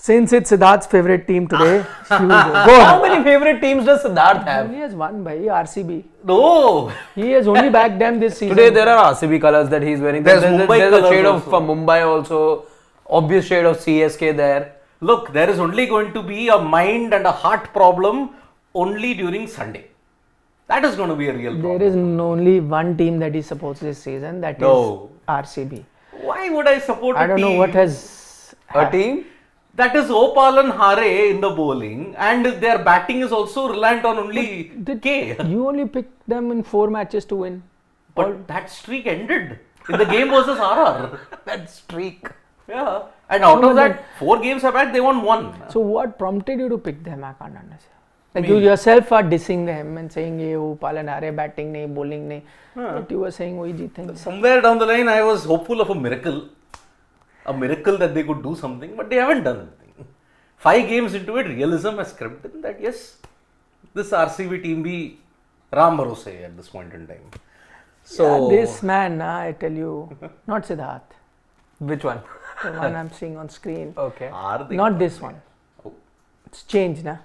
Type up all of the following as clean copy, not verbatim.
Since it's Siddharth's favorite team today, he will go. Go How ahead. many favorite teams does Siddharth have? He has won by RCB. No. He has only backed them this season. Today there are RCB colours that he's wearing. There's Mumbai a colours shade of also. Mumbai also. Obvious shade of CSK there. Look, there is only going to be a mind and a heart problem only during Sunday. That is going to be a real problem. There is only one team that he supports this season, that No. is RCB. Why would I support I a don't team? know what has A team? That is Opal and Hare in the bowling, and their batting is also reliant on only K. You only picked them in 4 matches to win. But that streak ended in the game versus RR. That streak. Yeah. And out No, of but that, 4 games are back, they won 1. So what prompted you to pick them? I can't understand. Like you yourself are dissing them and saying, "Ye Opal and Hare batting nahi, bowling nahi." But you were saying, "Wahi jeetenge." Somewhere down the line, I was hopeful of a miracle. A miracle that they could do something, but they haven't done anything. 5 games into it, realism has crept in that yes, this RCB team be Ram Bharose at this point in time. So this man, I tell you, not Siddharth, Which one? the one I'm seeing on screen. Okay. Are they? Not this one. Oh. It's changed, na?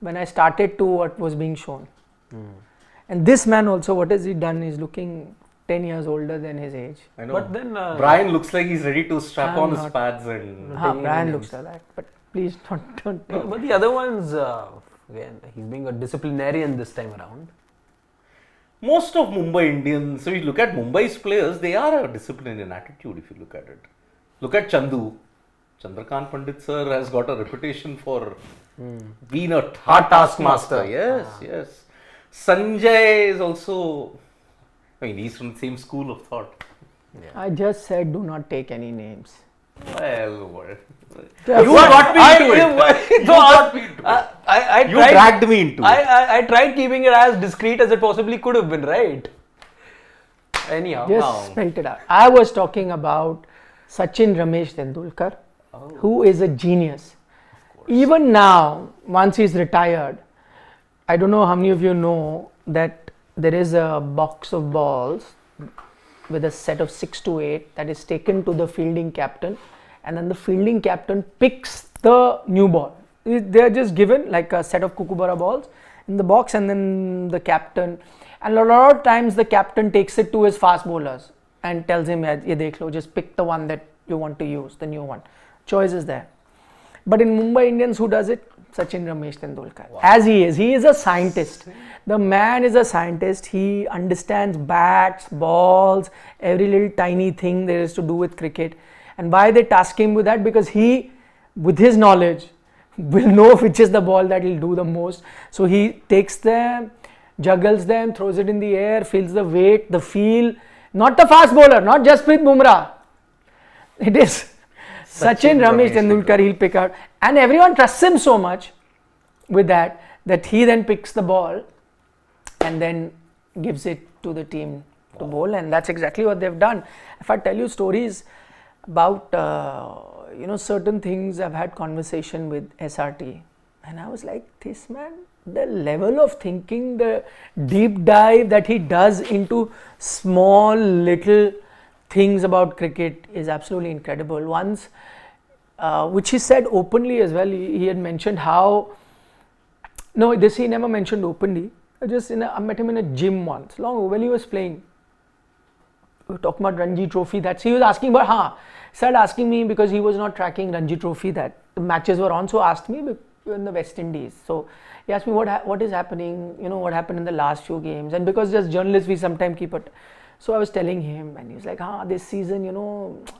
When I started to what was being shown. And this man also, what has he done? He's looking 10 years older than his age. I know. But then Brian looks like he's ready to strap I'm on his not. pads and. Brian looks like that. But please don't. But the other ones, again, he's being a disciplinarian this time around. Most of Mumbai Indians, so you look at Mumbai's players, they are a disciplinarian attitude if you look at it. Look at Chandu. Chandrakant Pandit sir has got a reputation for being a hard taskmaster. Yes, yes. Sanjay is also, I mean, he's from the same school of thought. I just said do not take any names. Well, what? Just- You got me into it. You got me into it. I You dragged me into it. I tried keeping it as discreet as it possibly could have been, right? Anyhow. Just spelt it out. I was talking about Sachin Tendulkar, who is a genius. Even now, once he's retired, I don't know how many of you know that there is a box of balls with a set of 6 to 8 that is taken to the fielding captain, and then the fielding captain picks the new ball. They are just given like a set of kookaburra balls in the box, and then the captain, and a lot of times the captain takes it to his fast bowlers and tells him, "Ye dekh lo, just pick the one that you want to use, the new one." Choice is there. But in Mumbai Indians, who does it? Sachin Tendulkar. Wow. As he is a scientist. The man is a scientist. He understands bats, balls, every little tiny thing there is to do with cricket. And why they task him with that? Because he, with his knowledge, will know which is the ball that will do the most. So he takes them, juggles them, throws it in the air, feels the weight, the feel. Not the fast bowler, not Jasprit Bumrah. It is Sachin Tendulkar, he'll pick out. And everyone trusts him so much with that he then picks the ball and then gives it to the team to bowl. And that's exactly what they've done. If I tell you stories about, certain things, I've had conversation with SRT. And I was like, this man, the level of thinking, the deep dive that he does into small little things about cricket is absolutely incredible. Once, which he said openly as well, he had mentioned how, no, this he never mentioned openly. I met him in a gym once, long ago, when he was playing. We were talking about Ranji Trophy. He was asking about, he started asking me because he was not tracking Ranji Trophy, that the matches were on, so asked me in the West Indies. So he asked me what is happening, what happened in the last few games. And because as journalists, we sometimes keep it. So I was telling him, and he was like, this season,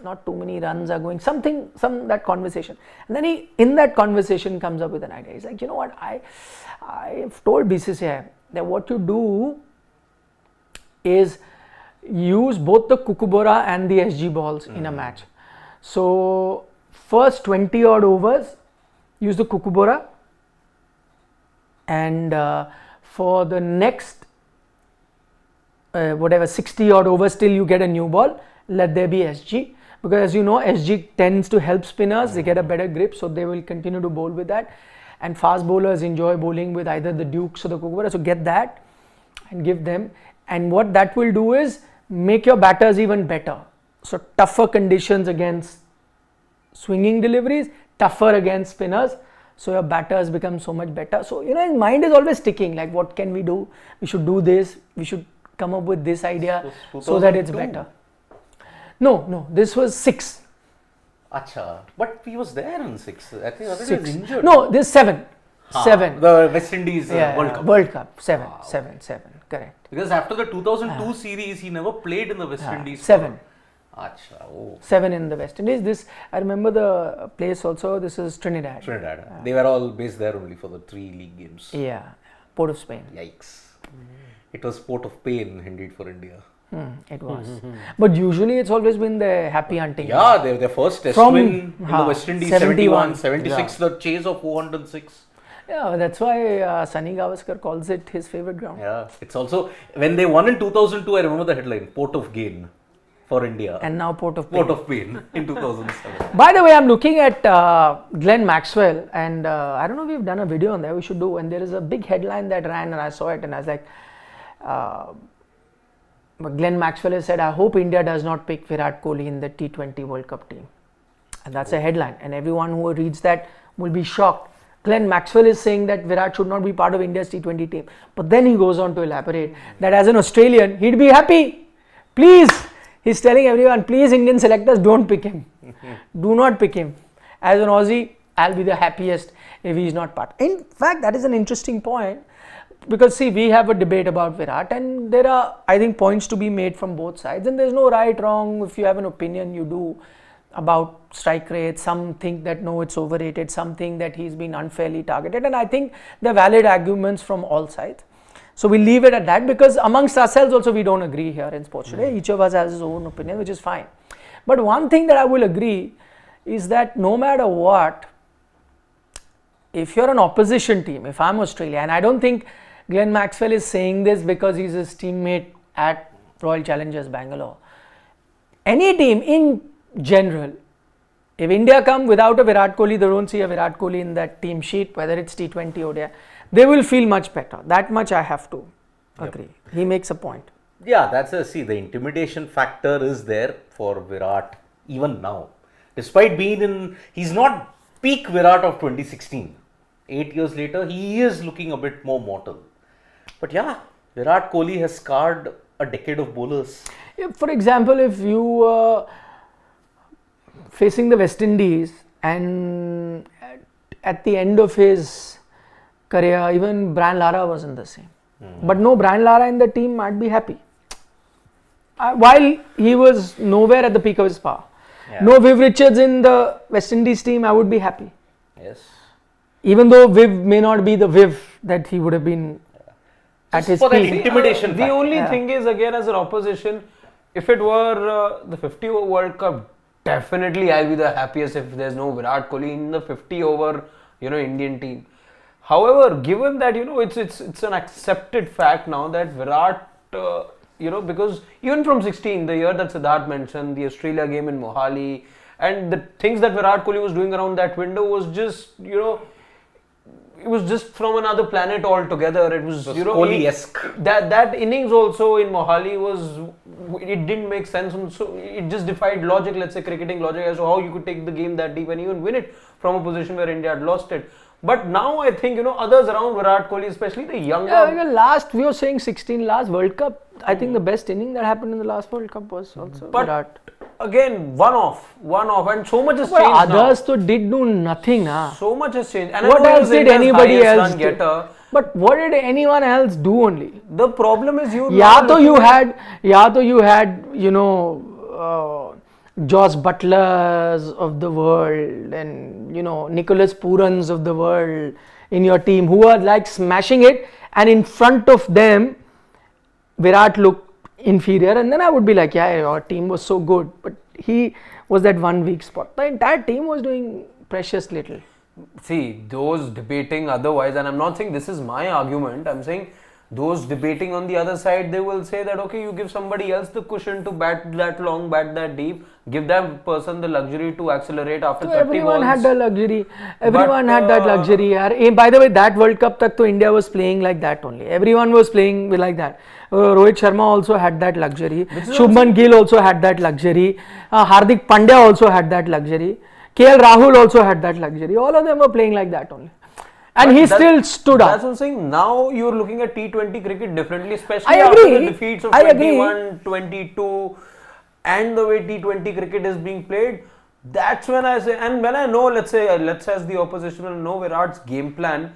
not too many runs are going, that conversation. And then he, in that conversation, comes up with an idea. He's like, you know what, I've told BCCI that what you do is use both the kookaburra and the SG balls in a match. So first 20 odd overs, use the kookaburra, and for the next 60 odd overs till you get a new ball, let there be SG, because as you know, SG tends to help spinners, they get a better grip, so they will continue to bowl with that, and fast bowlers enjoy bowling with either the Dukes or the kookaburra, so get that and give them, and what that will do is make your batters even better. So tougher conditions against swinging deliveries, tougher against spinners, so your batters become so much better. So his mind is always ticking, like what can we do? We should do this. We should come up with this idea so that it's 2002? better. No, this was 6. Acha, but he was there in 6. I think he was 6. injured. No, this 7. 7. The West Indies Yeah, World Cup. World Cup. 7. Correct. Because after the 2002 series, he never played in the West Indies. 7. Acha, oh. 7 in the West Indies. This, I remember the place also. This is Trinidad. Trinidad. They were all based there only for the 3 league games. Yeah, Port of Spain. Yikes. It was port of pain indeed for India. It was. But usually it's always been the happy hunting. Yeah, their first test From, win in the West Indies 71, 76, the chase of 406. Yeah, that's why Sunny Gavaskar calls it his favorite ground. Yeah, it's also, when they won in 2002, I remember the headline, Port of Gain for India. And now Port of Pain. Port of Pain in 2007. By the way, I'm looking at Glenn Maxwell, and I don't know if we've done a video on that. We should do. And there is a big headline that ran, and I saw it, and I was like, Glenn Maxwell has said, I hope India does not pick Virat Kohli in the T20 World Cup team. And that's a headline. And everyone who reads that will be shocked. Glenn Maxwell is saying that Virat should not be part of India's T20 team. But then he goes on to elaborate that as an Australian, he'd be happy. Please, he's telling everyone, please Indian selectors, don't pick him. Do not pick him. As an Aussie, I'll be the happiest if he's not part. In fact, that is an interesting point. Because see, we have a debate about Virat, and there are, I think, points to be made from both sides, and there's no right, wrong. If you have an opinion, you do, about strike rate. Some think that no, it's overrated. Some think that he's been unfairly targeted, and I think there are valid arguments from all sides. So we'll leave it at that, because amongst ourselves also we don't agree here in Sports Today. Each of us has his own opinion, which is fine. But one thing that I will agree is that no matter what, if you're an opposition team, if I'm Australia, and I don't think Glenn Maxwell is saying this because he's his teammate at Royal Challengers Bangalore. Any team in general, if India come without a Virat Kohli, they don't see a Virat Kohli in that team sheet, whether it's T20 or ODI, they will feel much better. That much I have to agree. He makes a point. Yeah, that's the intimidation factor is there for Virat even now. Despite being in, he's not peak Virat of 2016. 8 years later, he is looking a bit more mortal. But yeah, Virat Kohli has scarred a decade of bowlers. If, for example, if you were facing the West Indies and at the end of his career, even Brian Lara wasn't the same. But no Brian Lara in the team, I'd be happy. While he was nowhere at the peak of his power. Yeah. No Viv Richards in the West Indies team, I would be happy. Yes. Even though Viv may not be the Viv that he would have been at his for that peak. intimidation The factor. only thing is, again, as an opposition, if it were the 50 over World Cup, definitely I'll be the happiest if there's no Virat Kohli in the 50 over Indian team. However, given that it's an accepted fact now that Virat because even from 16, the year that Siddharth mentioned, the Australia game in Mohali, and the things that Virat Kohli was doing around that window was just it was just from another planet altogether. It was Kohli-esque. That innings also in Mohali it didn't make sense, and so it just defied logic, let's say cricketing logic, as to how you could take the game that deep and even win it from a position where India had lost it. But now I think others around Virat Kohli, especially the younger. Yeah, even last, we were saying 16, last World Cup, I think the best inning that happened in the last World Cup was also Virat. Again, one off, and so much has But changed others now. did do nothing, na. So much has changed. And What else did anybody else do? Getter. But what did anyone else do only? The problem is you had Joss Butlers of the world and Nicholas Purans of the world in your team who are like smashing it, and in front of them Virat looked inferior, and then I would be like, yeah, your team was so good, but he was that one weak spot. The entire team was doing precious little. See, those debating otherwise, and I'm not saying this is my argument, I'm saying those debating on the other side, they will say that okay, you give somebody else the cushion to bat that long, bat that deep, give that person the luxury to accelerate after 30 Everyone balls. had that luxury. Everyone had that luxury. By the way, that World Cup tak to India was playing like that only. Everyone was playing like that. Rohit Sharma also had that luxury. Shubman Gill also had that luxury. Hardik Pandya also had that luxury. KL Rahul also had that luxury. All of them were playing like that only. And he still stood That's up. what I'm saying. Now you're looking at T20 cricket differently, especially I after agree. the defeats of I agree. 21, 22, and the way T20 cricket is being played. That's when I say, and when I know, let's say as the opposition will know Virat's game plan,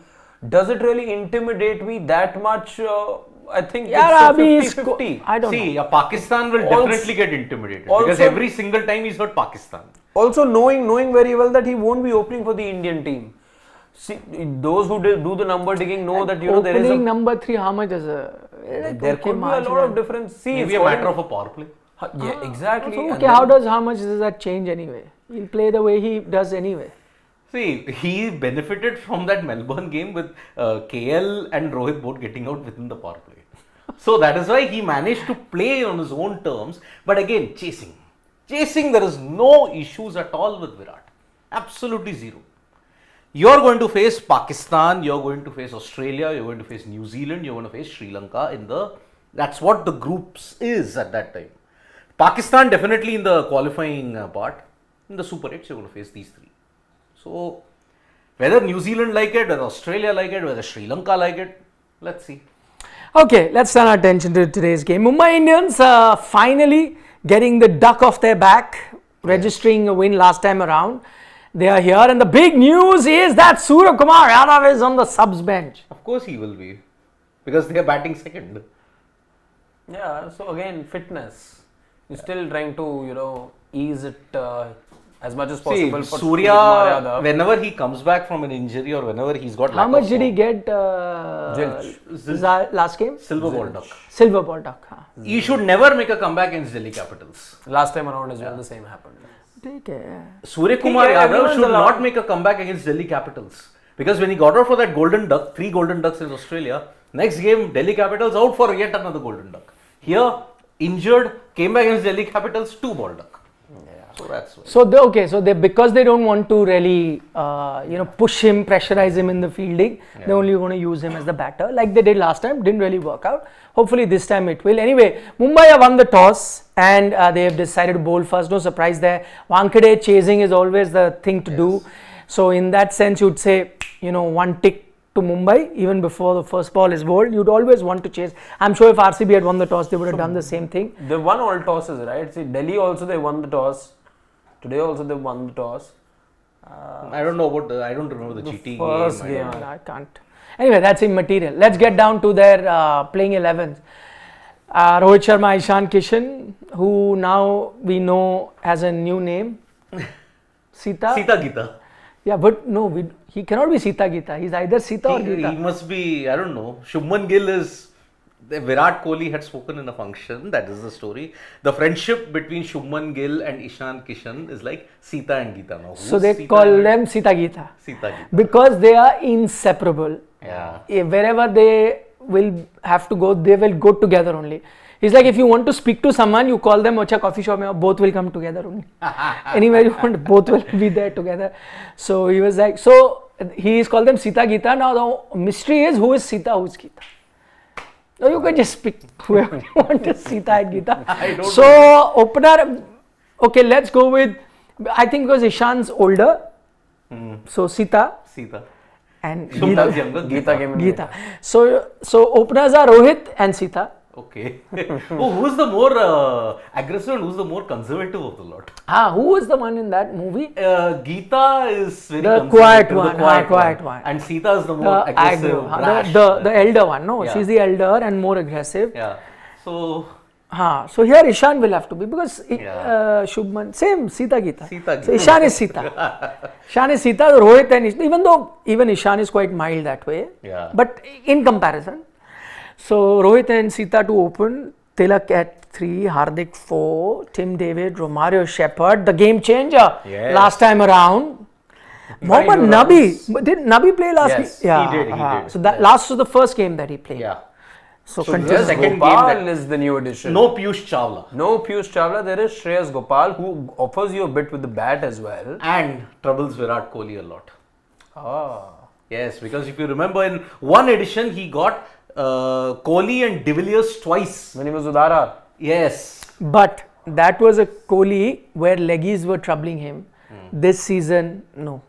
does it really intimidate me that much? I think Yeah, it's a 50-50. I don't know. See, Pakistan will Also- definitely get intimidated also- because every single time he's hurt Pakistan. Also knowing very well that he won't be opening for the Indian team. See, those who do the number digging know that there is Opening number 3, how much is a... there could be a lot of difference. See, Maybe a matter of a power play. yeah, exactly. So, And okay, how much does that change anyway? He'll play the way he does anyway. See, he benefited from that Melbourne game with KL and Rohit both getting out within the power play. So that is why he managed to play on his own terms. But again, chasing, there is no issues at all with Virat. Absolutely zero. You're going to face Pakistan, you're going to face Australia, you're going to face New Zealand, you're going to face Sri Lanka that's what the groups is at that time. Pakistan definitely in the qualifying part. In the Super 8s, you're going to face these three. So, whether New Zealand like it, whether Australia like it, whether Sri Lanka like it, let's see. Okay, let's turn our attention to today's game. Mumbai Indians finally getting the duck off their back, registering a win last time around. They are here, and the big news is that Surya Kumar Yadav is on the subs bench. Of course he will be, because they are batting second. yeah, so again, fitness. You're still trying to, ease it as much as See, possible for Surya, Kumar Yadav. whenever he comes back from an injury or whenever he's got How lack much of did he form, get last game? Silver ball duck. Silver ball duck. हाँ. He should never make a comeback against Delhi Capitals. Last time around as well, the same happened. ठीक है. Surya Kumar Yeah, Yadav everyone's should allowed. not make a comeback against Delhi Capitals. Because when he got out for that golden duck, 3 golden ducks in Australia, next game Delhi Capitals out for yet another golden duck. Here, injured, came back against Delhi Capitals, 2 ball duck. So that's why. So they because they don't want to really push him, pressurize him in the fielding, they're only going to use him as the batter like they did last time. Didn't really work out. Hopefully this time it will. Anyway, Mumbai have won the toss and they have decided to bowl first. No surprise there. Wankhede chasing is always the thing to do. So in that sense, you'd say one tick to Mumbai even before the first ball is bowled. You'd always want to chase. I'm sure if RCB had won the toss, they would have done the same thing. They won all tosses, right? See, Delhi also they won the toss. Today also they won the toss. I don't remember the GT first game. game. I can't. Anyway, that's immaterial. Let's get down to their playing 11s. Rohit Sharma, Ishan Kishan, who now we know has a new name. Sita. Sita Gita. Yeah, but no, he cannot be Sita Gita. He's either Sita or He Gita. must be, I don't know. Shubman Gill is. Virat Kohli had spoken in a function, that is the story. The friendship between Shubman Gill and Ishan Kishan is like Sita and Gita now. So they call them Sita Gita. Sita Gita. Because they are inseparable. Yeah. Wherever they will have to go, they will go together only. It's like if you want to speak to someone, you call them Ocha coffee shop, both will come together only. Anywhere you want, both will be there together. So he was like, he is called them Sita Gita. Now the mystery is who is Sita, who is Gita. No, you can just pick whoever you want as Sita and Gita. So opener, okay, let's go with, I think because Ishan's older, so Sita and Shubman's younger. Gita came in. Gita. So openers are Rohit and Sita. Okay. Who's the more aggressive and who's the more conservative of the lot? Who was the one in that movie? Gita is very The conservative, quiet the one, quiet one. And Sita is the more aggressive, aggro. brash. The elder one, no? Yeah. She's the elder and more aggressive. Yeah. So, So here Ishan will have to be because Shubman, same Sita Gita. Sita So Gita. Ishan is Sita. Ishan is Sita, Rohit and Ishan, even though Ishan is quite mild that way. Yeah. But in comparison. So Rohit and Sita to open, Tilak at 3, Hardik 4, Tim David, Romario Shepherd, the game changer last time around. Mohammad Nabi, did Nabi play last Yes, game? Yeah, he did. So that last was the first game that he played. yeah. So So continue. yes, second Gopal game is the new addition. No Piyush Chawla. No Piyush Chawla. There is Shreyas Gopal who offers you a bit with the bat as well. And troubles Virat Kohli a lot. Ah. Yes, because if you remember in one edition, he got Kohli and De Villiers twice. When he was with RR. Yes. But that was a Kohli where leggies were troubling him. This season, no.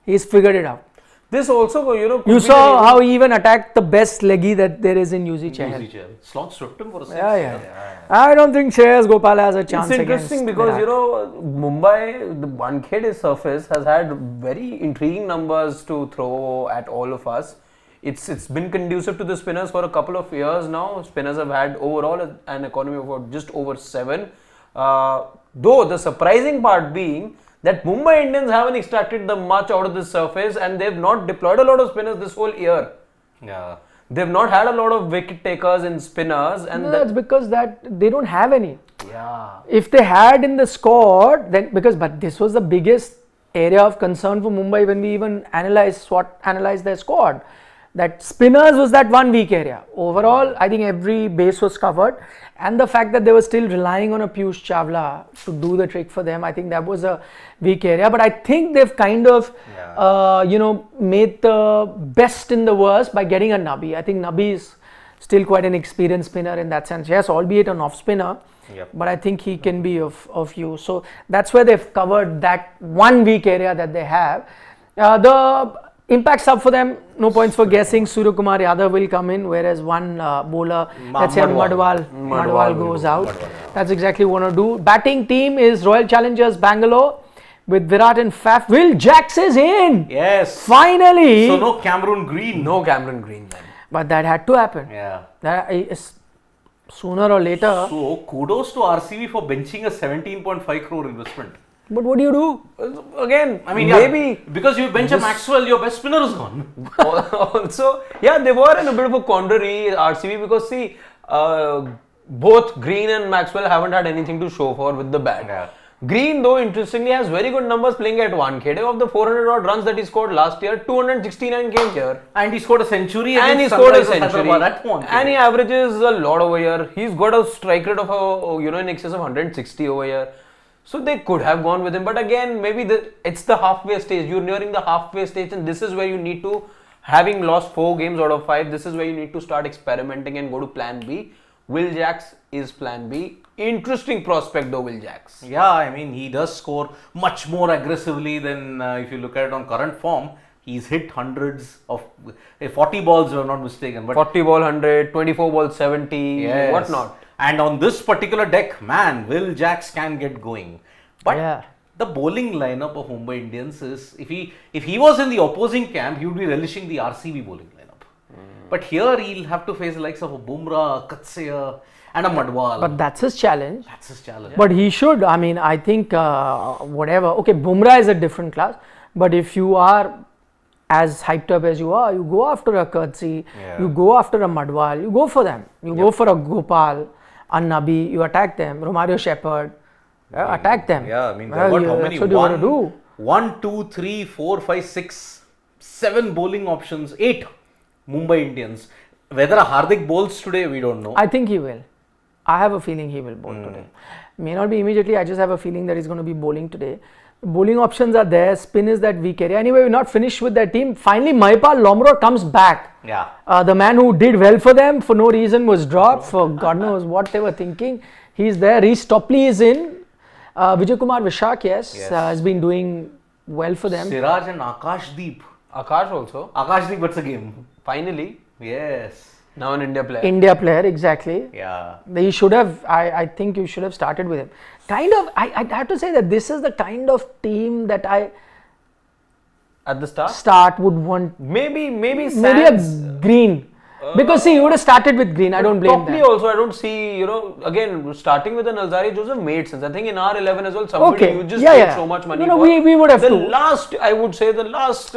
He's figured it out. This also, You could be saw the how he even attacked the best leggy that there is in UZ Chahal. Slot stripped him for a six. Yeah. I don't think Shreyas Gopal has a chance It's against interesting because Virat. Mumbai, the Wankhede surface has had very intriguing numbers to throw at all of us. It's been conducive to the spinners for a couple of years now. Spinners have had overall an economy of about just over 7. Though the surprising part being that Mumbai Indians haven't extracted the much out of this surface and they've not deployed a lot of spinners this whole year. Yeah. They've not had a lot of wicket takers and spinners, and No, that's because that they don't have any. yeah. If they had in the squad, then but this was the biggest area of concern for Mumbai when we even analyzed their squad. That spinners was that one weak area. Overall, I think every base was covered, and the fact that they were still relying on a Piyush Chawla to do the trick for them, I think that was a weak area. But I think they've kind of, made the best in the worst by getting a Nabi. I think Nabi is still quite an experienced spinner in that sense. Yes, albeit an off spinner. Yep. But I think he can be of use. So that's where they've covered that one weak area that they have. The impact sub for them, no points for guessing. Surya Kumar Yadav will come in, whereas one bowler, let's say Madwal goes out. That's exactly what I want to do. Batting team is Royal Challengers Bangalore with Virat and Faf. Will Jacks is in. Yes. Finally. So no Cameron Green. No Cameron Green then. But that had to happen. Yeah. That is sooner or later. So kudos to RCB for benching a 17.5 crore investment. But what do you do? Again, I mean, maybe because you bench a Maxwell, your best spinner is gone. also, yeah, they were in a bit of a quandary, RCB, because see, both Green and Maxwell haven't had anything to show for with the bat. Yeah. Green, though, interestingly, has very good numbers playing at Wankhede. Of the 400 odd runs that he scored last year, 269 came here. And he scored a century. And he against scored a Sunrisers century. Hyderabad at Wankhede. And he averages a lot over here. He's got a strike rate of in excess of 160 over here. So they could have gone with him, but again, maybe it's the halfway stage. You're nearing the halfway stage, and this is where you need to, having lost 4 games out of 5, this is where you need to start experimenting and go to plan B. Will Jacks is plan B. Interesting prospect though, Will Jacks. Yeah, I mean, he does score much more aggressively than if you look at it on current form. He's hit hundreds of 40 balls, if I'm not mistaken. But 40 ball 100, 24 ball 70, yes. whatnot. And on this particular deck, man, Will Jacks can get going. But Yeah. the bowling lineup of Mumbai Indians is, if he was in the opposing camp, he would be relishing the RCB bowling lineup. But here he'll have to face the likes of a Bumrah, Katseya and a Madwal. But that's his challenge. That's his challenge. But he should, I mean, I think whatever. Okay, Bumrah is a different class. But if you are as hyped up as you are, you go after a Kurtzi, you go after a Madwal, you go for them. You go for a Gopal, a Nabi, you attack them. Romario Shepherd, attack them. Yeah, I mean, they've got how many? That's what you want to do. 1, 2, 3, 4, 5, 6, 7 bowling options, 8 Mumbai Indians. Whether a Hardik bowls today, we don't know. I think he will. I have a feeling he will bowl today. May not be immediately, I just have a feeling that he's going to be bowling today. Bowling options are there, spin is that weak area. Anyway, we're not finished with that team. Finally, Mahipal Lomrod comes back. Yeah. The man who did well for them for no reason was dropped for God knows what they were thinking. He's there. Reece Topley is in. Vijay Kumar Vishak, yes. Has been doing well for them. Siraj and Akashdeep. Akash also. Akashdeep, what's the game? Finally, Yes. now an India player. India player, exactly. Yeah. He should have, I think you should have started with him. Kind of, I have to say that this is the kind of team that I At the would want. maybe Maybe Sands. a Green. Because see, you would have started with Green. I don't blame Topley them. also, I don't see, again, starting with an Alzari Joseph made sense. I think in our 11 as well, somebody Okay. you just Yeah, paid yeah. so much money No, for. we would have the to. last, I would say, the last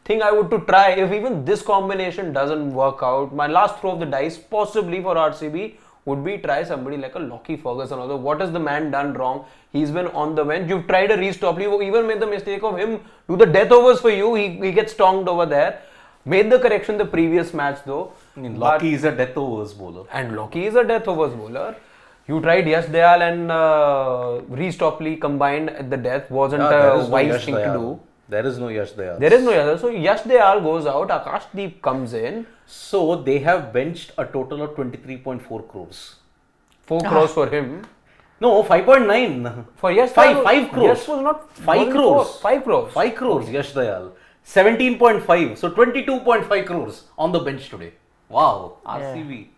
thing I would to try, if even this combination doesn't work out, my last throw of the dice, possibly for RCB, would be try somebody like a Lockie Ferguson. Although, what has the man done wrong? He's been on the bench. You've tried a Reece Topley, who even made the mistake of him do the death overs for you. He gets stoned over there. Made the correction the previous match though. I mean, Lockie is a death overs bowler. And Lockie is a death overs bowler. You tried Yash Dayal and Reece Topley combined at the death. Wasn't a wise thing to do. There is no Yash Dayal. There is no Yash. So Yash Dayal goes out. Akashdeep comes in. So they have benched a total of 23.4 crores. 4 crores for him. No, 5.9. For Yash, 5 crores. Yash was not 5 crores. 5 crores. 5 crores, Yash Dayal. 17.5. So 22.5 crores on the bench today. Wow, RCB.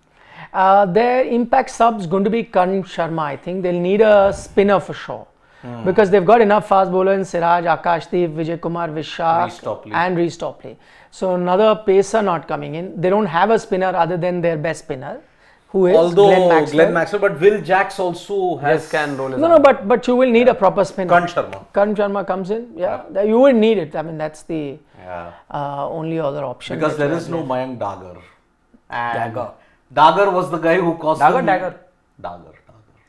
Their impact sub's going to be Karan Sharma. I think they'll need a spinner for sure. Because they've got enough fast bowlers in Siraj, Akashdeep, Vijay Kumar, Vishak and Reece Topley. So another pacer not coming in. They don't have a spinner other than their best spinner, who is Glenn Maxwell. But Will Jacks also has can roll his No, but you will need a proper spinner. Karan Sharma comes in. You will need it. I mean, that's the only other option. Because there is no Mayank Dagar. And Dagar was the guy who cost Dagger.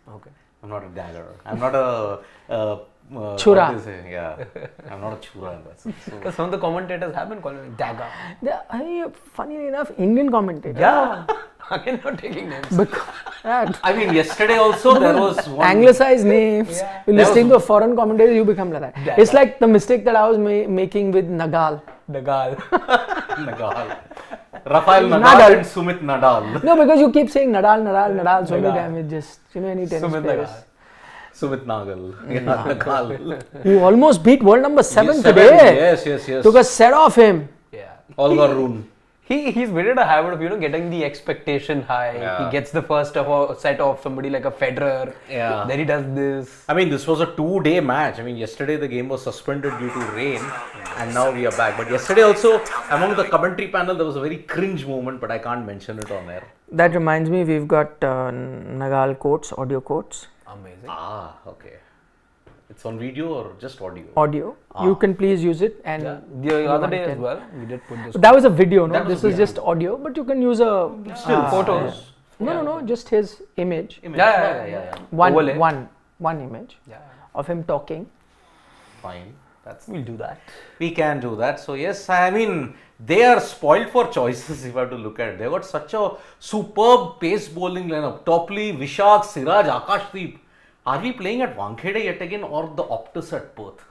Okay. I'm not a dagger. I'm not a Chura. I'm not a chura in that sense. Because some of the commentators have been calling me Dagger. Funny enough, Indian commentator. Yeah. Again, not taking names. I mean, yesterday also there was one anglicized names. You're listening to a foreign commentator, you become like that. It's like the mistake that I was making with Nagal. Rafael Nadal and Sumit Nadal. No, because you keep saying Nadal so many times. It just, any tennis players. Sumit Nagal. Who almost beat world number 7 today. Yes. Took a set off him. Yeah. Olga Rune. He's made it a habit of getting the expectation high. He gets the first set off somebody like a Federer. Yeah. Then he does this. I mean, this was a 2-day match. I mean, yesterday the game was suspended due to rain, and now we are back. But yesterday also, among the commentary panel, there was a very cringe moment, but I can't mention it on air. That reminds me, we've got Nagal quotes, audio quotes. Amazing. Okay. It's on video or just audio? Audio. You can please use it. And the other day as well, we did put this. That was a video, no? This is just audio, but you can use still photos. No, just his image. Yeah. One image of him talking. Fine. We'll do that. We can do that. So yes, I mean, they are spoiled for choices if I have to look at it. They got such a superb pace bowling lineup. Topley, Vishak, Siraj, Akashdeep. Are we playing at Wankhede yet again or the Optus at Perth?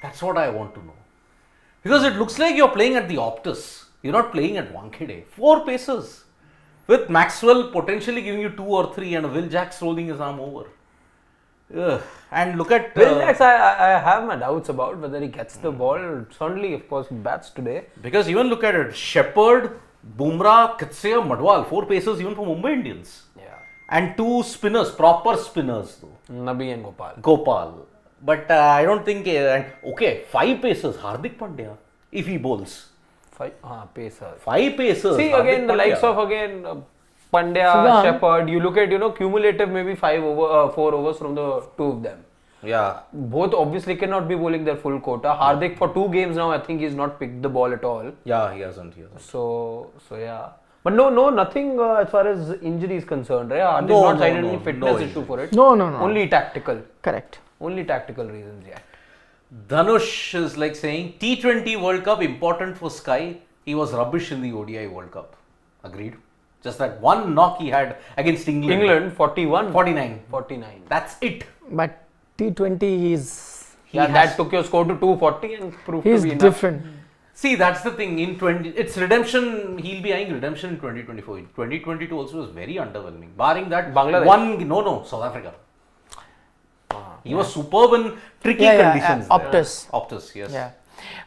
That's what I want to know. Because it looks like you're playing at the Optus. You're not playing at Wankhede. 4 paces. With Maxwell potentially giving you 2 or 3 and Will Jacks rolling his arm over. And look at... Will Jacks, I have my doubts about whether he gets the ball. Certainly, of course, he bats today. Because even look at it. Shepherd, Bumrah, Katsya, Madwal. 4 paces even for Mumbai Indians. Yeah. And 2 spinners, proper spinners though. Nabi and Gopal. But I don't think... 5 paces. Hardik Pandya. If he bowls. 5 pacers. 5 pacers. See, Hardik again, the Pandya. likes of Pandya, Shepherd. You look at, cumulative maybe 4 overs from the 2 of them. Yeah. Both obviously cannot be bowling their full quota. Hardik for 2 games now, I think he's not picked the ball at all. Yeah, he hasn't. So yeah. But nothing as far as injury is concerned, right? Hardik's not cited any fitness issue for it. No. Only tactical. Correct. Only tactical reasons, yeah. Dhanush is like saying T20 World Cup important for Sky. He was rubbish in the ODI World Cup. Agreed. Just that one knock he had against England. England 41. 49. That's it. But T20 that took your score to 240 and proved to be enough. He's different. See, that's the thing. It's redemption. He'll be eyeing redemption in 2024. 2022 also was very underwhelming. Barring that, Bangladesh. South Africa. He was superb in tricky conditions. Optus, yes. Yeah.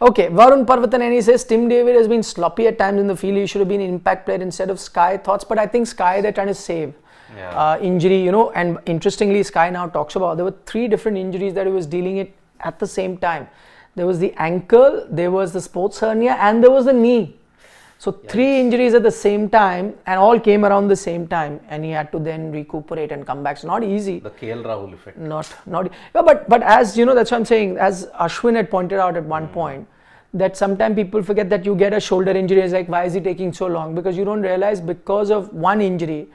Okay, Varun Parvataneni says Tim David has been sloppy at times in the field. He should have been an impact player instead of Sky. Thoughts? But I think Sky, they're trying to save injury, and interestingly, Sky now talks about there were 3 different injuries that he was dealing it at the same time. There was the ankle, there was the sports hernia, and there was the knee. So 3 injuries at the same time, and all came around the same time, and he had to then recuperate and come back. It's not easy. The KL Rahul effect. Not. But as that's what I'm saying. As Ashwin had pointed out at one point, that sometimes people forget that you get a shoulder injury. It's like, why is he taking so long? Because you don't realize because of one injury,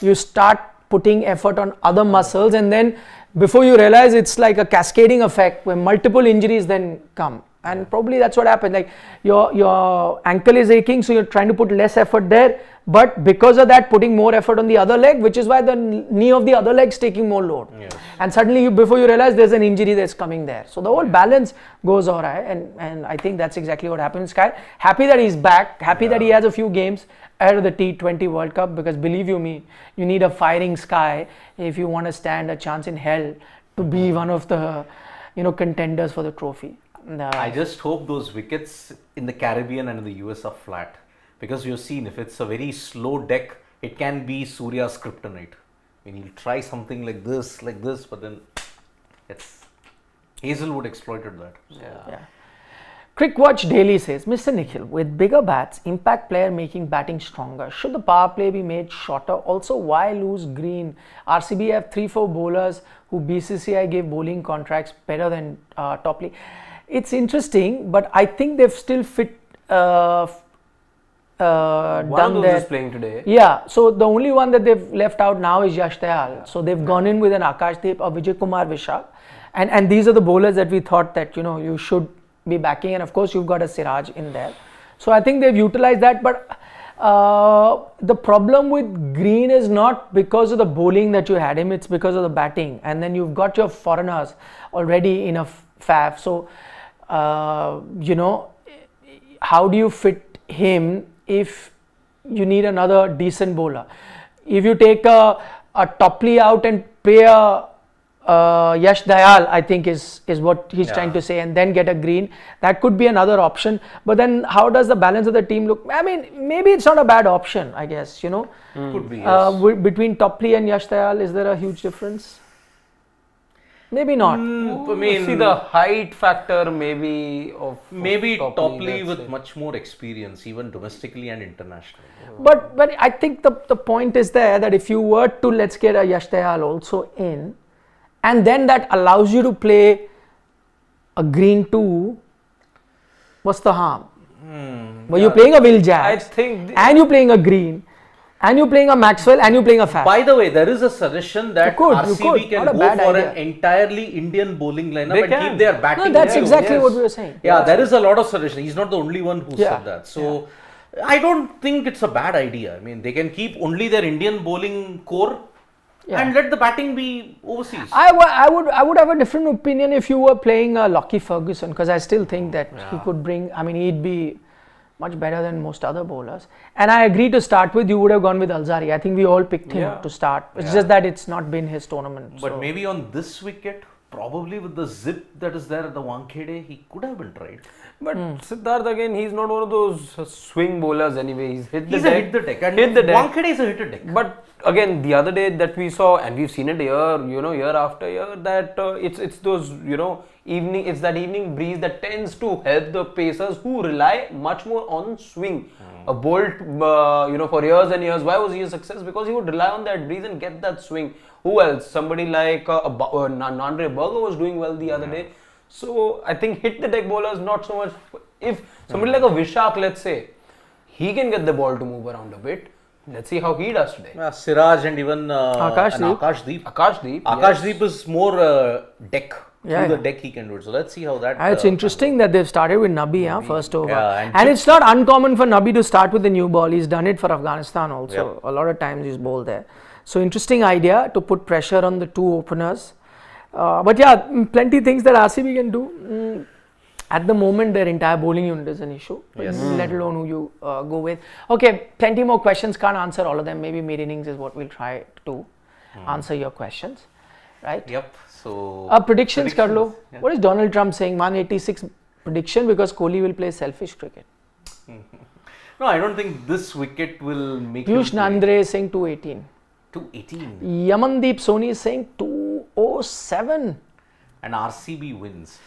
you start putting effort on other muscles, and then before you realize, it's like a cascading effect where multiple injuries then come. And probably that's what happened. Like your ankle is aching, so you're trying to put less effort there. But because of that, putting more effort on the other leg, which is why the knee of the other leg is taking more load. Yes. And suddenly, before you realize, there's an injury that's coming there. So the whole balance goes awry. And I think that's exactly what happened. Sky, happy that he's back. Happy that he has a few games. ahead of the T20 World Cup, because believe you me, you need a firing sky if you want to stand a chance in hell to be one of the contenders for the trophy. I just hope those wickets in the Caribbean and in the US are flat, because you've seen if it's a very slow deck, it can be Surya's kryptonite. I mean, he'll try something like this, but then it's Hazelwood exploited that. Yeah. Crickwatch Daily says, Mr. Nikhil, with bigger bats, impact player making batting stronger. Should the power play be made shorter? Also, why lose Green? RCB have 3-4 bowlers who BCCI gave bowling contracts better than Topley. It's interesting, but I think they've still One of done those their... is playing today. Yeah, so the only one that they've left out now is Yash Dayal. So they've gone in with an Akashdeep, a Vijay Kumar Vishal. And these are the bowlers that we thought that, you should be backing, and of course you've got a Siraj in there. So I think they've utilized that, but the problem with Green is not because of the bowling that you had him, it's because of the batting, and then you've got your foreigners already in a faff. So how do you fit him if you need another decent bowler? If you take a Topley out and play a Yash Dayal, I think is what he's trying to say, and then get a Green, that could be another option. But then how does the balance of the team look? I mean, maybe it's not a bad option, I guess, Could be, yes. Between Topley and Yash Dayal, is there a huge difference? Maybe not. I mean, see the height factor maybe of Topley with that's it. much more experience, even domestically and internationally. But I think the point is there that if you were to, let's get a Yash Dayal also in, and then that allows you to play a Green too, what's the harm? But you're playing a Will Jacks, and you're playing a Green, and you're playing a Maxwell, and you're playing a Faf. By the way, there is a suggestion that RCB can Not a go bad for idea. an entirely Indian bowling lineup They and can. keep their batting. No, that's new. exactly Yes. what we were saying. Yeah, there is a lot of suggestion. He's not the only one who Yeah. said that. So I don't think it's a bad idea. I mean, they can keep only their Indian bowling core and let the batting be overseas. I would have a different opinion if you were playing Lockie Ferguson, because I still think that he could bring, he'd be much better than most other bowlers. And I agree, to start with, you would have gone with Alzari. I think we all picked him to start. It's just that it's not been his tournament. But maybe on this wicket, probably with the zip that is there at the Wankhede, he could have been tried. But Siddharth, again, he's not one of those swing bowlers anyway. He's hit the He's deck. a hit the deck. And Hit the deck. Wankhede is a hit the deck. But again, the other day that we saw, and we've seen it year after year, that it's those it's that evening breeze that tends to help the pacers who rely much more on swing. A Bolt, for years and years, why was he a success? Because he would rely on that breeze and get that swing. Who else? Somebody like Nandre Berger was doing well the other day. So I think hit the deck bowlers not so much. If somebody like a Vishak, let's say, he can get the ball to move around a bit. Let's see how he does today. Siraj and even Akashdeep. Akashdeep is more deck. Yeah, Through the deck he can do it. So let's see how that. It's interesting that they've started with Nabi, first over. Yeah, and it's not uncommon for Nabi to start with the new ball. He's done it for Afghanistan also. A lot of times he's bowled there. So interesting idea to put pressure on the two openers. But plenty things that RCB can do. At the moment, their entire bowling unit is an issue, let alone who you go with. Okay, plenty more questions. Can't answer all of them. Maybe mid innings is what we'll try to answer your questions. Right? Yep. So predictions kar lo. Yeah. What is Donald Trump saying? 186 prediction because Kohli will play selfish cricket. No, I don't think this wicket will make. Piyush Nandre is saying 218. 218. Yamandeep Soni is saying 207. And RCB wins.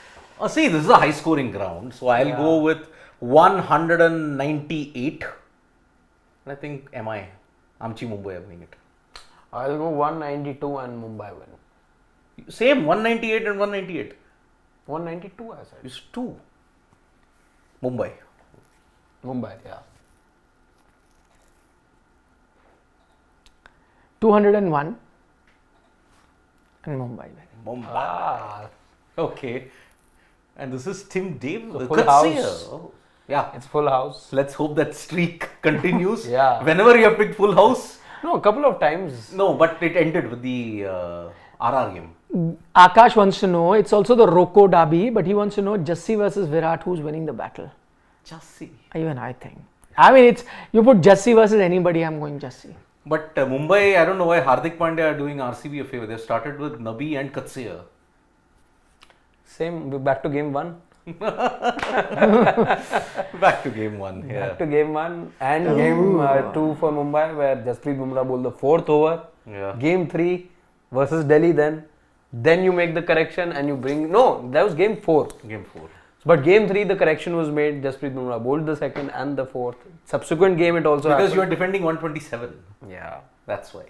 See, this is a high scoring ground. So I'll go with 198. And I think Amchi Mumbai are winning it. I'll go 192 and Mumbai win. Same, 198 and 198. 192 I said. It's 2. Mumbai, yeah. 201 and Mumbai. Mumbai. Okay. And this is Tim Dave. Full house. Yeah. It's full house. Let's hope that streak continues. Yeah. Whenever you have picked full house. No, a couple of times. No, but it ended with the RR game. Akash wants to know, it's also the Rocco derby, but he wants to know Jassi versus Virat, who's winning the battle? Jassi. Even I think. I mean, it's you put Jassi versus anybody, I'm going Jassi. But Mumbai, I don't know why Hardik Pandya are doing RCB a favor. They've started with Nabi and Katsia. Same, we're back to game 1. Back to game 1. Yeah. Back to game 1 and game 2 for Mumbai, where Jasprit Bumrah bowled the 4th over. Yeah. Game 3 versus Delhi then you make the correction and you bring, no, that was game 4. Game 4. But game 3 the correction was made, Jasprit Bumrah bowled the 2nd and the 4th. Subsequent game it also Because you are happened. defending 127. Yeah. That's why.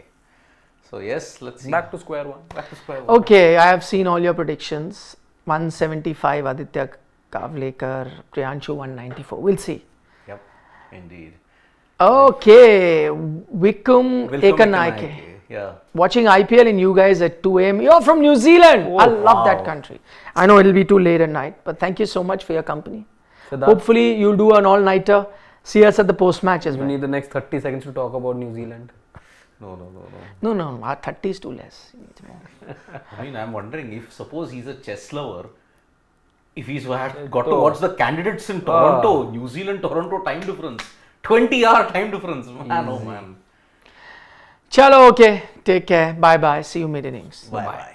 So yes, let's see. Back to square one. Back to square one. Okay, I have seen all your predictions. 175 Aditya Kavlekar, Priyanshu 194. We'll see. Yep, indeed. Okay, Vikum Ekanaike. Yeah. Watching IPL in you guys at 2 a.m. You're from New Zealand. I love that country. I know it'll be too late at night, but thank you so much for your company. Siddharth, Hopefully, you'll do an all-nighter. See us at the post-match as we well. need the next 30 seconds to talk about New Zealand. No, our 30 is too less. I mean, I'm wondering if suppose he's a chess lover, if he's got to watch the candidates in Toronto, New Zealand, Toronto time difference, 20-hour time difference, man, oh man. Chalo, okay. Take care. Bye-bye. See you mid innings. Bye-bye.